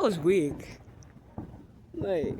was weak. Like,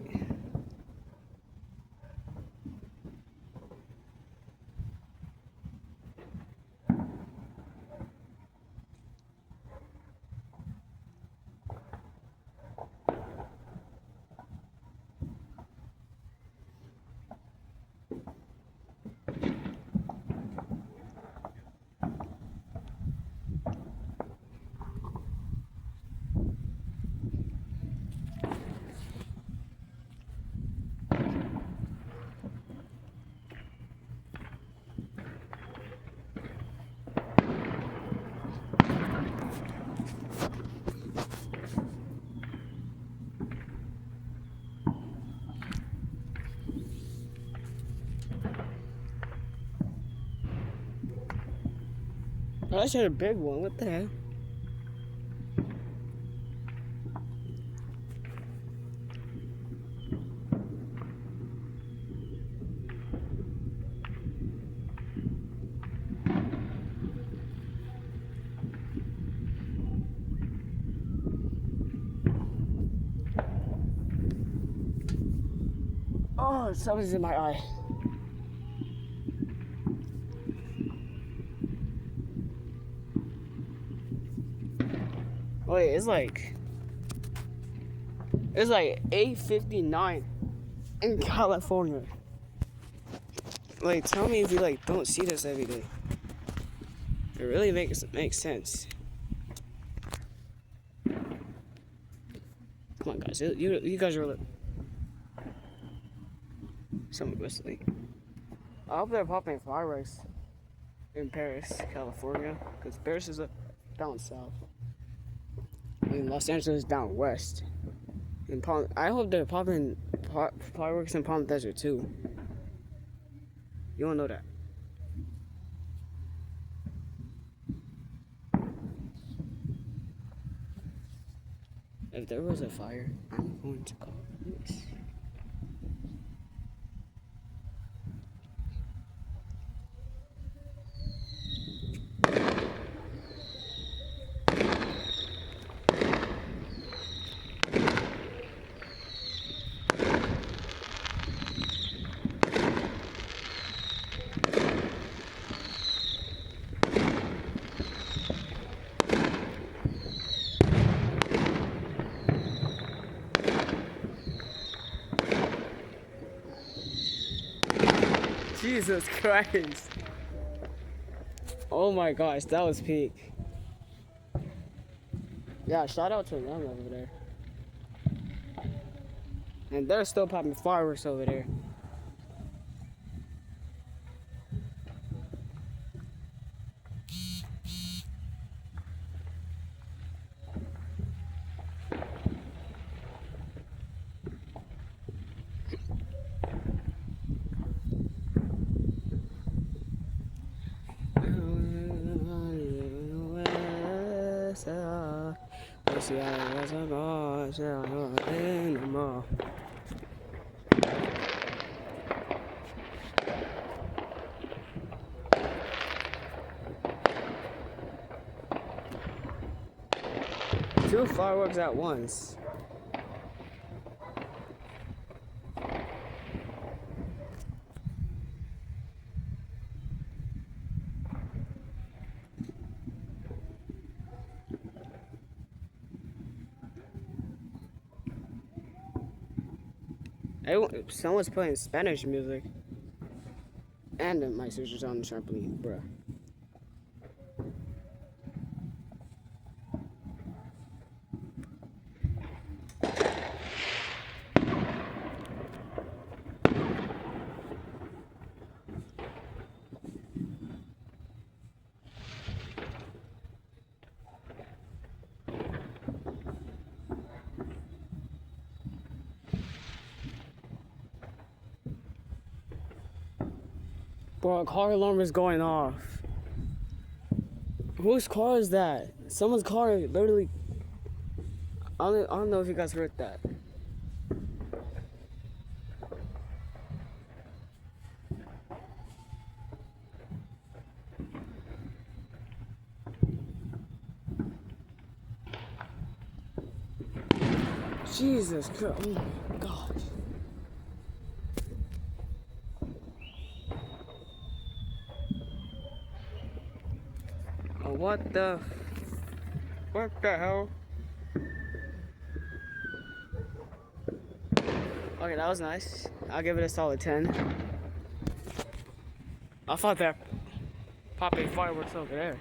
I should have a big one. What the heck? Oh, something's in my eye. Wait, it's like 8:59 in California. Like, tell me if you like don't see this every day. It really makes sense. Come on, guys. You guys are. Someone whistling. I hope they're popping fireworks in Paris, California, because Paris is down south. And Los Angeles is down west. I hope they're popping fireworks in Palm Desert too. You don't know that. If there was a fire, I'm going to call this. Jesus Christ. Oh my gosh, that was peak. Yeah, shout out to them over there. And they're still popping fireworks over there. Two fireworks at once. Someone's playing Spanish music. And my sister's on the trampoline, bruh. Bro, a car alarm is going off. Whose car is that? Someone's car literally. I don't know if you guys heard that. Jesus Christ. Oh my gosh. Oh, what the hell? Okay, that was nice. I'll give it a solid 10. I thought that popping fireworks over there.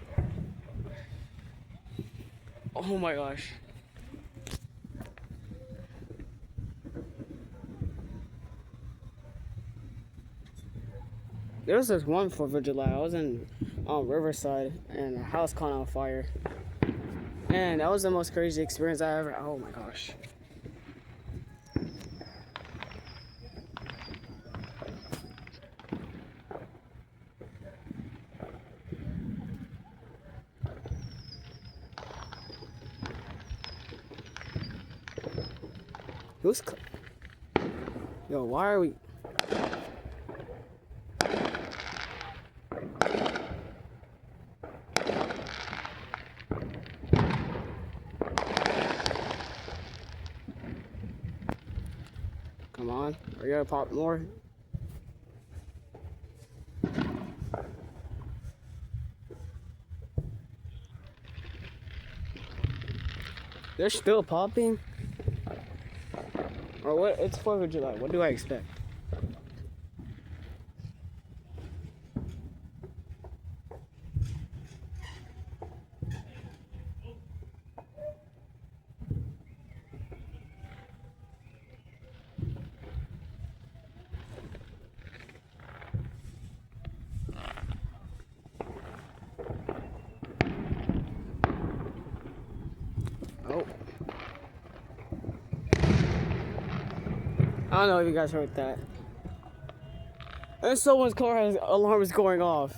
Oh my gosh. There was this one 4th of July. I was in Riverside and a house caught on fire. And that was the most crazy experience I ever. Oh my gosh. Yo, why are we? Come on, are you gonna pop more? They're still popping? Or what? It's 4th of July. What do I expect? Oh. I don't know if you guys heard that. And someone's car has alarms going off.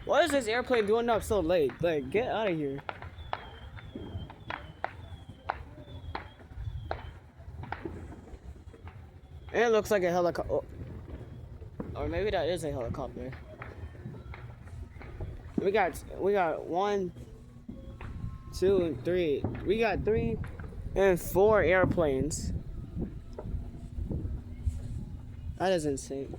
What is this airplane doing up so late? Like, get out of here. And it looks like a helicopter. Oh. Or maybe that is a helicopter. We got 1, 2, 3. We got 3 and 4 airplanes. That is insane.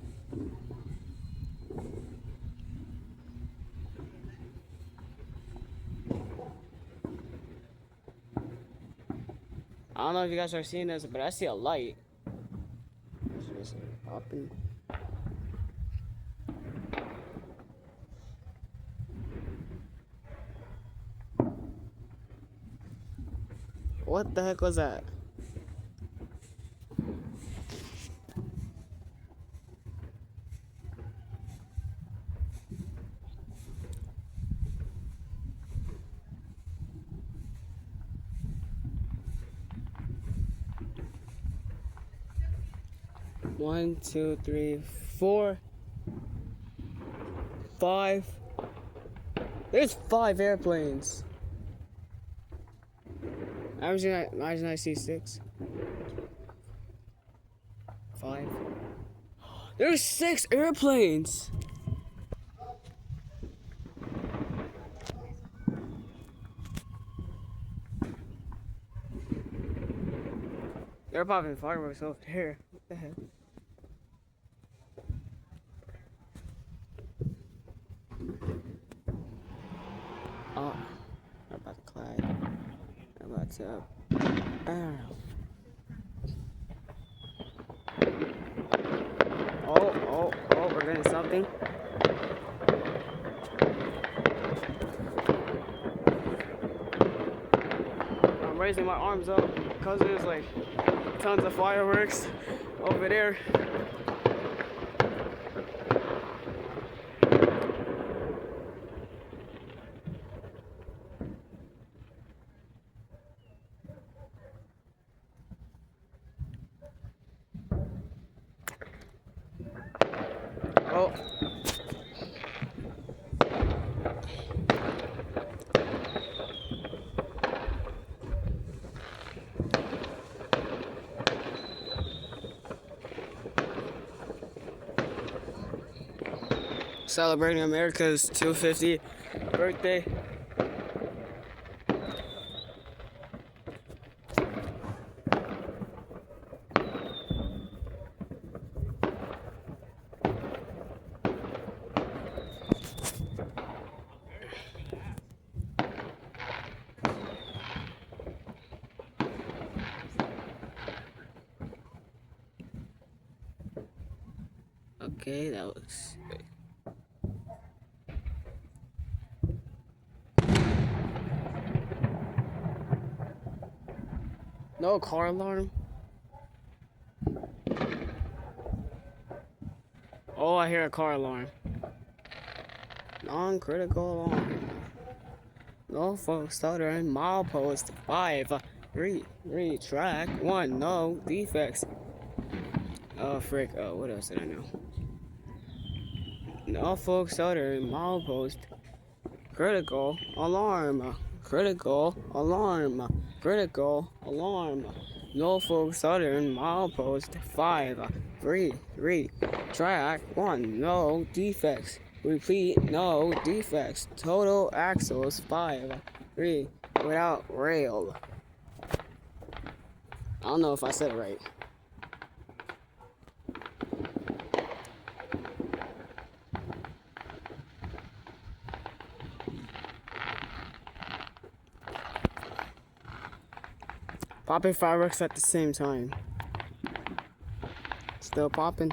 I don't know if you guys are seeing this, but I see a light. It's just popping. What the heck was that? One, 2, 3, 4, 5. There's 5 airplanes. Imagine I see 6. 5. There's 6 airplanes. They're popping fireworks over here. What the heck? Oh, I'm about to collide. I'm about to. Oh, we're getting something. I'm raising my arms up because there's like tons of fireworks over there. Oh. Celebrating America's 250th birthday. Okay, that was. No car alarm. Oh, I hear a car alarm. Non-critical alarm. No folks stuttering. Milepost 5. Track 1. No defects. Oh, frick. Oh, what else did I know? No folks stuttering. Milepost. Critical alarm. Critical alarm. Critical alarm. No folks stuttering. Milepost 5. Track 1. No defects. Repeat, no defects. Total axles 5. Without rail. I don't know if I said it right. Popping fireworks at the same time. Still popping.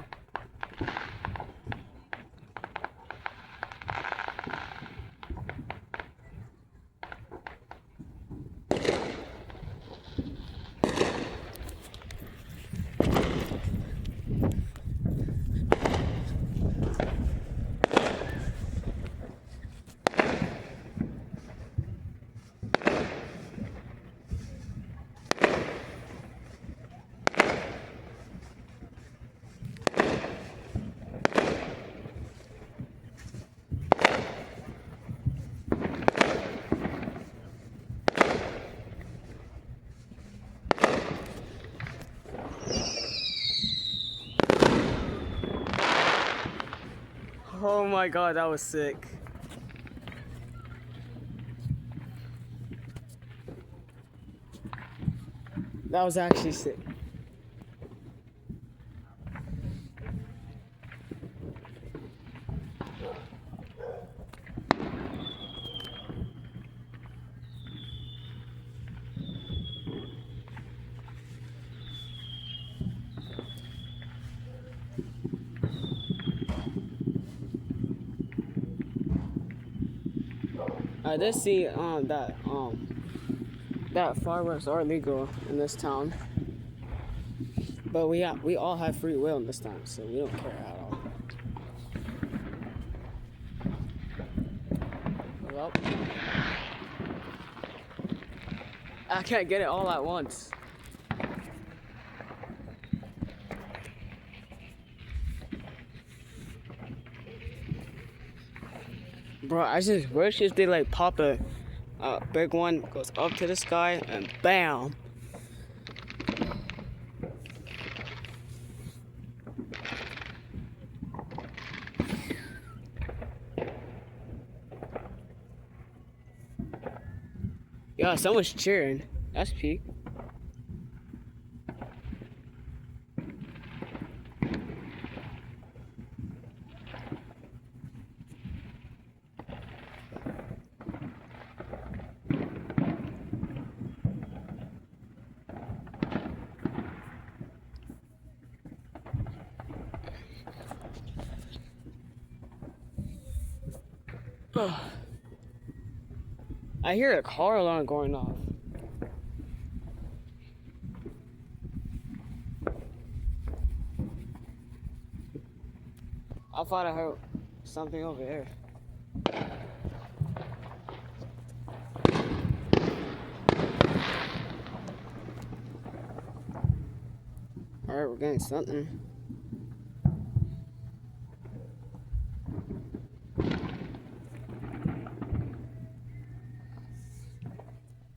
Oh my god, that was sick. That was actually sick. I did see that fireworks are legal in this town, but we all have free will in this town, so we don't care at all. Well, I can't get it all at once. Bro, I just wish if they like pop a big one, goes up to the sky, and bam. Yeah, someone's cheering. That's peak. I hear a car alarm going off. I thought I heard something over there. Alright, we're getting something.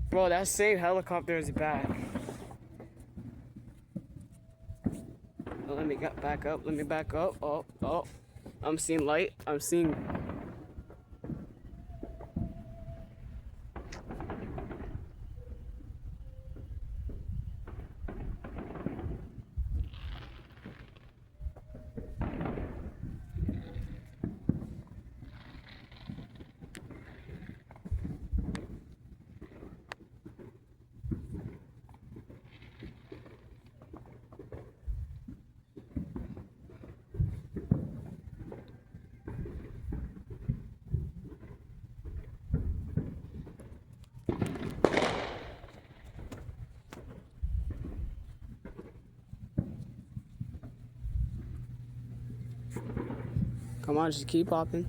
Bro, that same helicopter is back. Let me get back up. Let me back up. Oh. I'm seeing light. I'm seeing. Come on, just keep popping.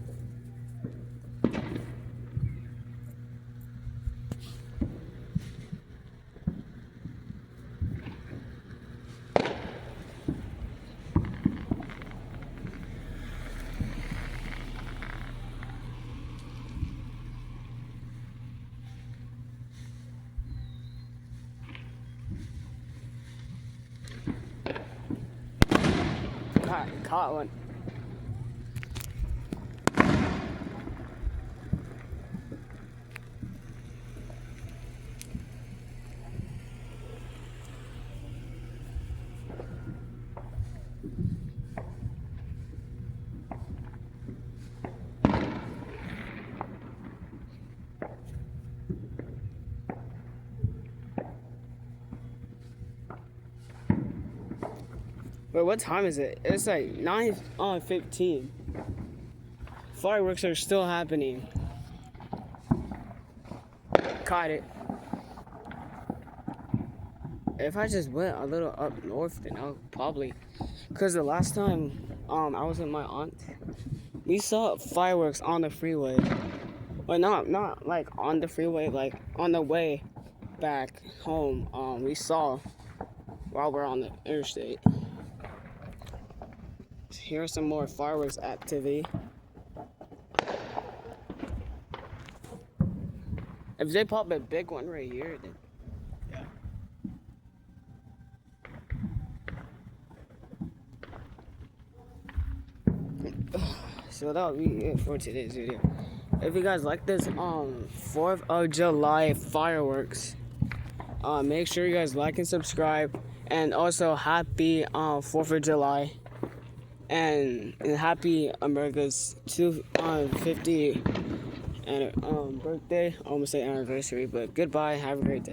Caught one. Wait, what time is it? It's like 9:15. Fireworks are still happening. Caught it. If I just went a little up north, then I'll probably. Cause the last time I was with my aunt, we saw fireworks on the freeway. But not like on the freeway, like on the way back home. We saw while we're on the interstate. Here's some more fireworks activity. If they pop a big one right here, then yeah. So that'll be it for today's video. If you guys like this 4th of July fireworks, make sure you guys like and subscribe, and also happy 4th of July. And happy America's 250th birthday. I almost say anniversary, but goodbye. Have a great day.